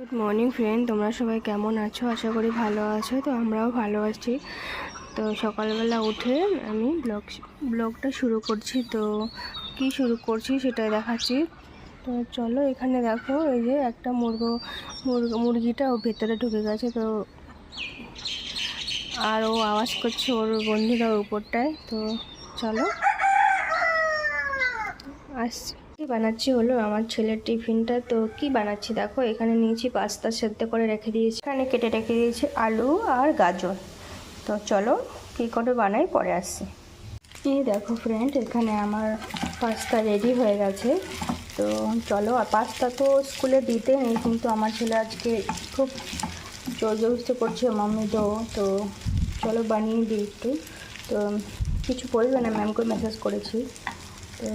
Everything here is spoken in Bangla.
গুড মর্নিং ফ্রেন্ড, তোমরা সবাই কেমন আছো? আশা করি ভালো আছো। তো আমরাও ভালো আছি। তো সকালবেলা উঠে আমি ব্লগটা শুরু করছি। তো কি শুরু করছি সেটাই দেখাচ্ছি। তো চলো, এখানে দেখো এই যে একটা মুরগিটা ও ভেতরে ঢুকে গেছে। তো আর ও আওয়াজ করছে ওর বন্ধুরা উপরটায়। তো চলো আসছি। কি বানাচ্ছি হলো আমার ছেলের টিফিনটা। তো কি বানাচ্ছি দেখো, এখানে নিয়েছি পাস্তা সেদ্ধ করে রেখে দিয়েছি, এখানে কেটে রেখে দিয়েছি আলু আর গাজর। তো চলো কী করে বানাই পরে আসছি। এই দেখো ফ্রেন্ড, এখানে আমার পাস্তা রেডি হয়ে গেছে। তো চলো, আর পাস্তা তো স্কুলে দিতে নেই, কিন্তু আমার ছেলে আজকে খুব জোর জবরদস্তি করছে মাম্মি তো তো চলো বানিয়ে দিই একটু। তো কিছু বলবে না, ম্যামকে মেসেজ করেছি। তো